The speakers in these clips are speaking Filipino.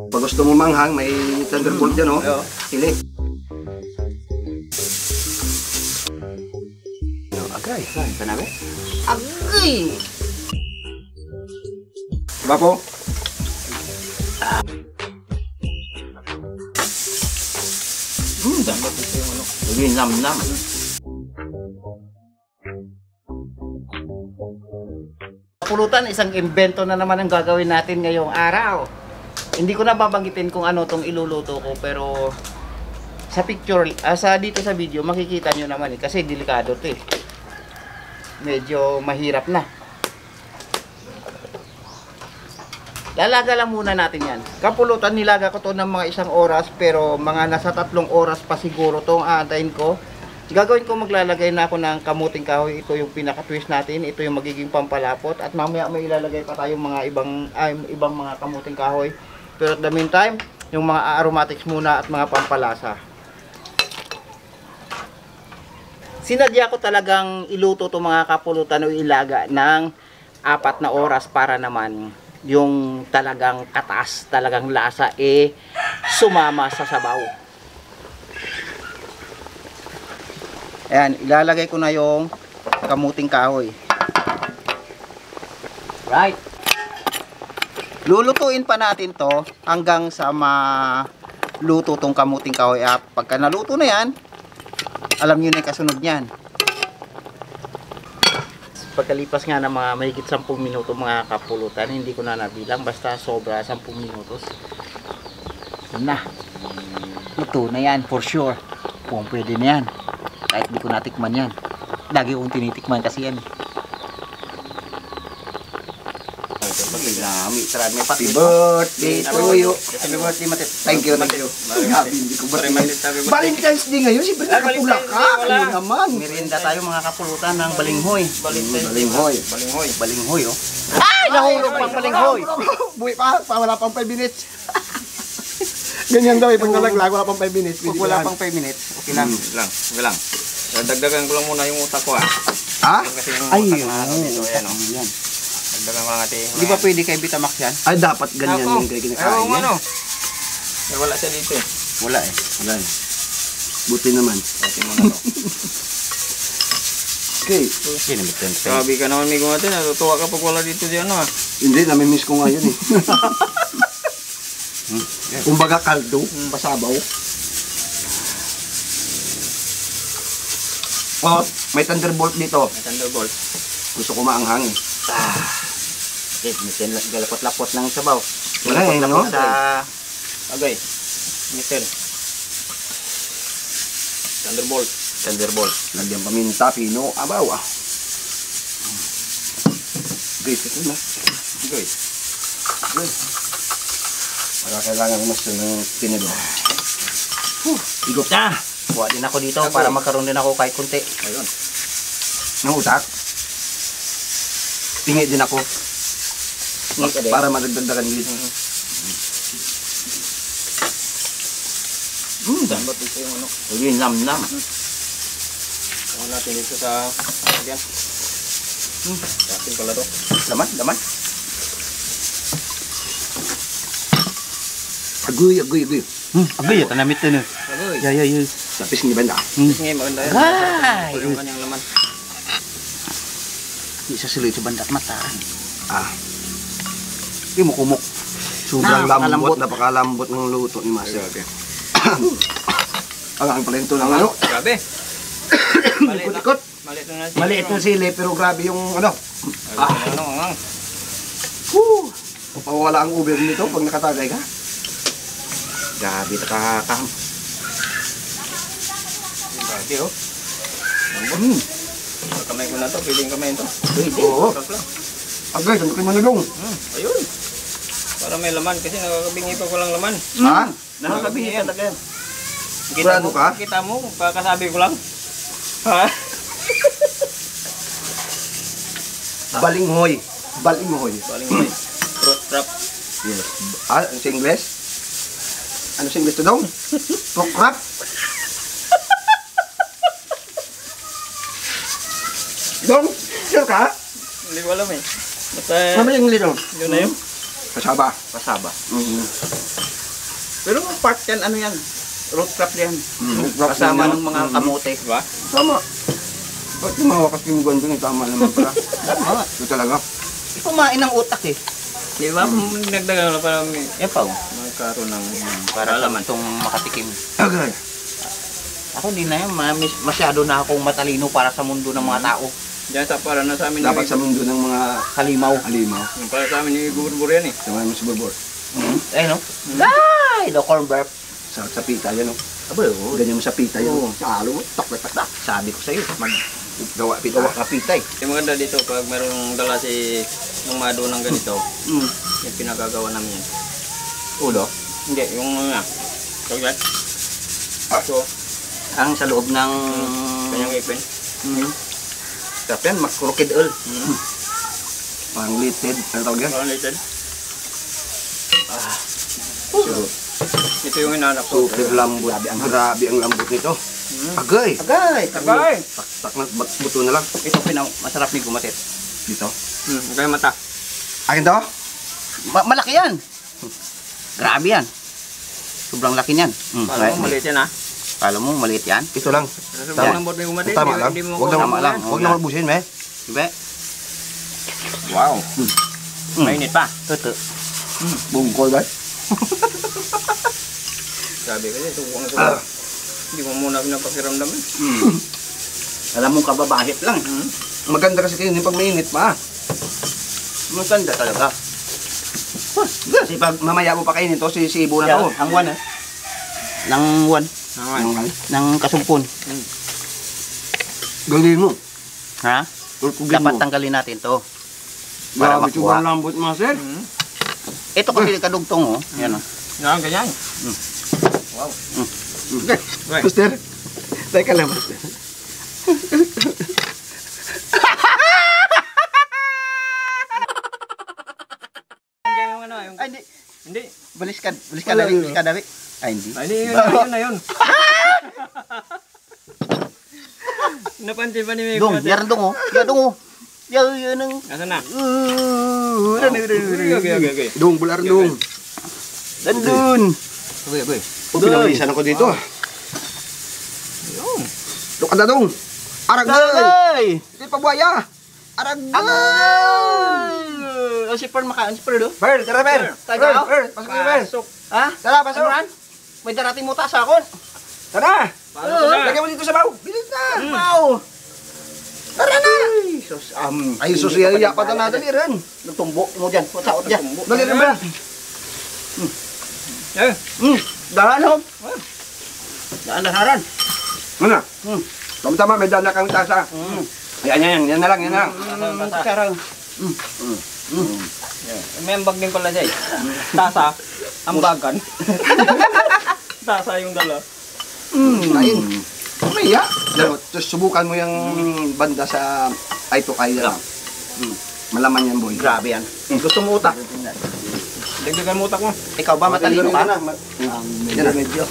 Pag gusto mo manghang, may thunderbolt dyan, oh. Pili. Agay. Sanabi? Agay! Bako? Dapat ito yung ano. Lagi nam-nam. Pulutan, isang invento na naman ang gagawin natin ngayong araw. Hindi ko na babanggitin kung ano tong iluluto ko, pero sa picture, dito sa video, makikita nyo naman kasi delikado to eh. Medyo mahirap na. Lalaga lang muna natin yan. Kapulutan, nilaga ko to ng mga 1 oras, pero mga nasa 3 oras pa siguro tong aantayin ko. Gagawin ko, maglalagay na ako ng kamuting kahoy. Ito yung pinaka-twist natin. Ito yung magiging pampalapot. At mamaya may ilalagay pa tayong mga ibang mga kamuting kahoy. Pero at the meantime, yung mga aromatics muna at mga pampalasa. Sinadya ko talagang iluto to mga kapulutan o ilaga ng 4 na oras para naman yung talagang katas, talagang lasa sumama sa sabaw. Ayan, ilalagay ko na yung kamuting kahoy. Right. Lulutuin pa natin to hanggang sa maluto tong kamuting kahoy. Pagka naluto na yan, alam nyo na yung kasunod niyan. Pagkalipas nga ng mga mahigit 10 minuto mga kapulutan, hindi ko na nabilang, basta sobra 10 minutos na ito na yan for sure. Kung pwede na yan, kahit di ko natikman yan, lagi kong tinitikman kasi yan. Happy birthday to you. Happy birthday, Matit. Thank you, thank you. Hindi ko Valentine's Day ngayon, siyempre nakapula ka. Ano naman? Merienda tayo mga kapulutan ng balinghoy. Balinghoy, oh. Ay! Nahulog pang balinghoy. Buwi pa, wala pang 5 minutes. Ganyan daw, pag nalaglag, wala pang 5 minutes. Pag wala pang 5 minutes, okay lang. Okay lang. Dagdagan ko lang muna yung utak ko, Ha? Kasi yung Ay, utak na dito, ayan, oh. Dagdagan ko lang natin. Di ba pwede kay Vitamax yan? Ay, dapat ganyan yung kinakain niya. Ano? Wala siya dito eh. Wala eh. Wala eh. Buti naman. Buti mo na to. Okay. Sabi ka naman, Migo natin, natutuwa ka pag wala dito diyan, Hindi, namimiss ko nga yun eh. Kumbaga kaldo, pasabaw. Oh, may thunderbolt dito. May thunderbolt. Gusto ko maanghang eh. Okay, galapot-lapot ng sabaw. Wala eh, no? Sa... Agay. Mister. Thunderbolt. Lagyan paminta, pino, abaw ah. Great, ito na. Agay. Wala kailangan mas ng tinidor. Igop na! Kuha din ako dito para magkaroon din ako kahit kunti. Ayun. Ng utak. Tingi din ako. Para madagdagan dito. Dapat dito yung ano. Uy, nam-nam. Ano natin dito sa ayan. Atin pala to. Laman. Agoy. Abay, ito namit na. Agoy. Yeah. Tapos ni banda. Sige, maganda yan. Ay! Ito yung kanyang laman. Hindi sa sulit sa bandak mataran. Hindi mo kumok. Sobrang Napakalambot. napakalambot ng luto ni Master. Okay. Ang palento lang ano. Grabe. Ikot-ikot. Maliit ng sili pero grabe yung ano. Ano. Papawala ang uber nito pag nakatagay ka. Grabe, takakam. Grabe, oh. Kamay ko na to. Pwedeng kamay ito. Oo. Sarap lang. Agay, sabi ko manulong. Ayun. Para may laman kasi nakakabingi pa walang laman. Ha? Nakakabingi talaga yan. Sigurado ka? Kita mo, kakasabi ko lang. Ha? Balinghoy. Baling mo. Fruit wrap. Yes. Ano sa Ingles? Ano sa Ingles to daw? Pork wrap? Dong? Sure ka? Hindi ko alam eh. Basta, Ano yung lino? yun na yun. Kasaba. Pasaba. Mm. Pero part yan, ano yan? Root crop yan. Kasama ng mga kamote. Diba? Tama. Ba't yung mga wakas yung guwan doon? Tama naman pala. Ito talaga. Kumain ng utak eh. Di ba? Nagdagan na parang Yan pa oh. magkaroon ng Para alaman. itong makatikim. Agay. Ako hindi na yan, masyado na akong matalino para sa mundo ng mga tao. Diyan sa para na sa amin. Dapat sa mundo ng mga Halimaw. halimaw. Yung para sa amin ni Gubur yan eh. Sa mga subabor. Eh no? Ay, the corn burp. Sa pita yan, no? Aba, oh. Ganyan mo sa pita yan. Oo. Halo mo, tak. Sabi ko sa'yo, Gawa pita. gawa ka pitay. Yung maganda dito, pag mayroong dala si Mado ng ganito, Mm. yung pinagagawa namin yan. Ulo. Hindi, yung nga. Okay? So, Ang sa loob ng... kanyang ipin. Mm. Sarap yan, crooked oil. Parang litid. Ano tawag yan? Parang little. So, Ito yung inaanap ko. super lambot. Grabe ang lambot nito. Agay. Agay! Tagay! Tak na buto na lang. Ito masarap ni gumatit. Dito. Okay, mata. Akin to? Malaki yan! Grabe yan. Sobrang laki niyan. Paano mo maliit yan ha? Kala mo, maliit yan? Ito lang. Sobrang lambot na yung mati. Tama lang. Hindi mo Huwag na Tama lang. Huwag na magbusin, me. Diba? Wow. Mainit pa. Ito. Bungkol ba? Sabi kasi, subukan na subukan. Hindi mo muna pinapakiramdam eh. Alam mo, kababahit lang. Maganda kasi kayo pag mainit pa. Maganda talaga. Kasi pag mamaya mo pa kainin to, sisibo na to. Ang one Nang one. Nang kasumpon. Galing mo. Ha? Dapat tanggalin natin to. Para Grabe, sobrang makuha. lambot mga sir. Ito kasi kadugtong oh. Yan oh. Yan, ganyan. Wow. Okay. Master. Teka lang, master. Yung ano, yung... Ay, hindi. Hindi. Balis ka Wala, dari. yun. Balis ka dari. Ay, hindi. Ay, yun na yun. Napansin pa ni Mego. Dong, yan dong oh. Yan dong oh. Yan ang... Nasaan na? Okay. Dong, bular dong. Nandun. Okay. Pinalisan ako dito. Dong, anda dong. Aragay! Aragay! Hindi pa buhaya. Aragay! O si Pearl makaan. Si Pearl oh. Pearl, tara Pearl. Tayo. Pearl, pasok kayo Pearl. Ha? Tara, pasok. Ano, Ran? May darating mo taas ako. Tara. Paano na? Lagyan mo dito sa baw. Bilis na. Wow. Tara na. Sus, Ay, susiyaya pa na dali rin. Nagtumbo mo dyan. Putaot dyan. Dali rin ba? Eh, Dahan ho. Daan na haran. Ano? Tama-tama, may dana kang tasa. Ayan, yan na lang. Sarang. may ambag din pala siya eh. Tasa, ambagan. Tasa yung dala. Kain. Maya. Tapos subukan mo yung banda sa ay to kaya. Malaman yan, boy. Grabe yan. Gusto mo utak? Dagdagan mo utak mo. Ikaw ba matalino ka? Yan na. Medyo.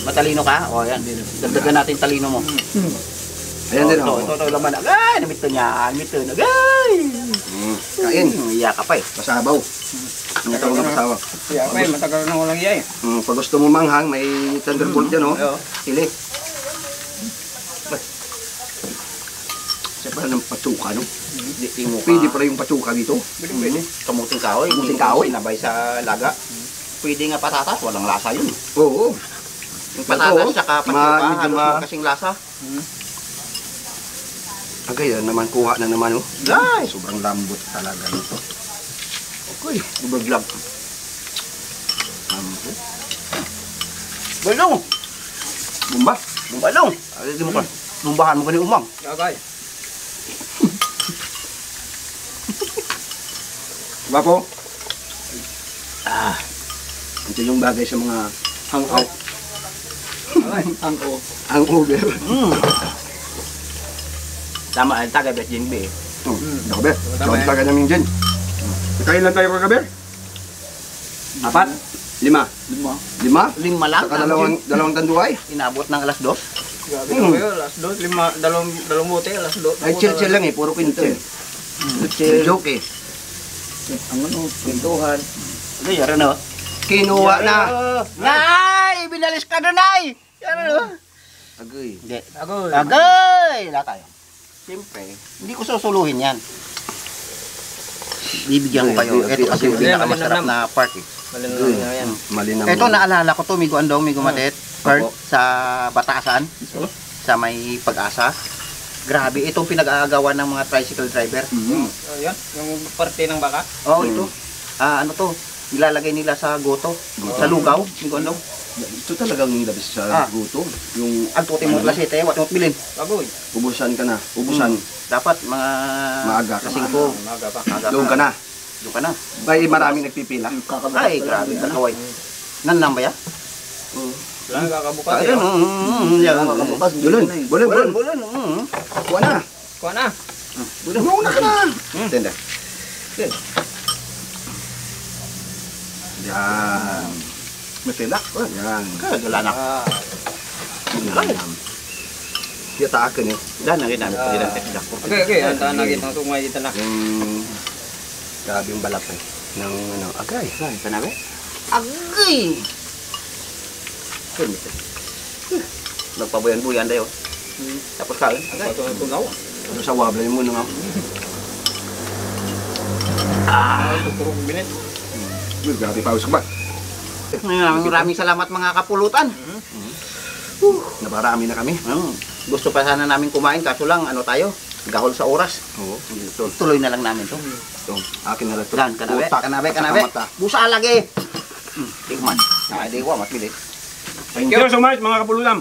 Matalino ka? O yan. Dagdagan natin talino mo. Ayan din. Ito laman. Agay! Namito niya. Namito na. Agay! Kain. Iyak ka pa eh. Pasabaw. Ang tawag na pasabaw. Kaya ako eh, matagal na walang iya eh. Pag gusto mo manghang, may thunderbolt yan, oh. Oo. Sili. Siya pala ng patsuka, no? Timo ka. Pwede pala yung patsuka dito. Pwede. Kamuting kahoy. Kamuting kahoy. Nabay sa laga. Pwede nga patatas. Walang lasa yun. Oo. Yung patatas Ito, saka medyo patsuka. Halos kasing lasa. Agay, yan naman, kuha na naman, oh. Ay! Sobrang lambot talaga nito. Uy! Ubaglag. Balong! Bumba. Balong! Ay, di mo ka. Lumbahan mo ka ni umang. Kagay. Diba po? Ito yung bagay sa mga hangout. Hangover. Tama, ang taga bet din be. Nakaber. Saan taga namin dyan? Kain lang tayo kagaber? 4? 5? Lima lang. Saka dalawang tanduay? Inabot ng alas 2. Grabe ko kayo, alas 2, dalawang bote, alas 2. Ay, chill lang eh. Puro pintel. Joke eh. Ang ano, pintuhan. Gaya rin, oh. Kinuha na. Nay! Binalis ka na, Nay! Yan, ano? Agoy. Hindi. Agoy. Agay! Wala tayo. Siyempre, hindi ko susuluhin yan. Bibigyan ko kayo. Ito kasi yung pinakamasarap na part eh. Malinaw na yan. Malinam. Ito naalala ko to, Migo Andong, Migo Matet. Part Opo. sa Batasan. Sa may Pag-asa. Grabe, itong pinag-aagawan ng mga tricycle driver. Oh, yan. Yung parte ng baka. Oh, ito. Ano to? Nilalagay nila sa goto. Sa lugaw, Migo Andong. Ito talagang labis sa guto. Yung Altutin mo klasete, wat mo bilin. Agoy. ubusan ka na. Ubusan. Dapat mga Maaga ka. kasing ko. Umaga pa. Doon ka na. Doon ka na. Ay, maraming nagpipila. Ay, grabe ka kaway. Nanang ba ya? Wala nang kakabukas eh. Ayun, yan. Bulon. Bulon. Bulon, Bulon. bulon. Kuha na. Kuha na. Bulon. Mauna ka na. Tenda. Yan. Matilak. Yan. Wala na. Yan. Kita akin eh. Dahil na rin namin. Pwede lang teknik ako. Okay, okay. Antaan na kita. Tungay kita na. Yung grabe yung balak eh. Ng ano, agay. Ay, sanabi? Agay! Nagpabuyan-buyan dayo. Tapos kain. Agay. Tunaw. Ano sa wablay mo nga. Tuturog binit. Grabe pawis ko ba? Maraming salamat mga kapulutan. Naparami na kami. Gusto pa sana namin kumain kaso lang ano tayo, gahol sa oras. Oo. Ito. Tuloy na lang namin to. Ito. Akin na lang ito. Dan, kanabe, Utak. kanabe, Saka kanabe. mata. Busa lagi. Tingman. Ay, di ko, mas bilis. Thank you so much mga kapululam.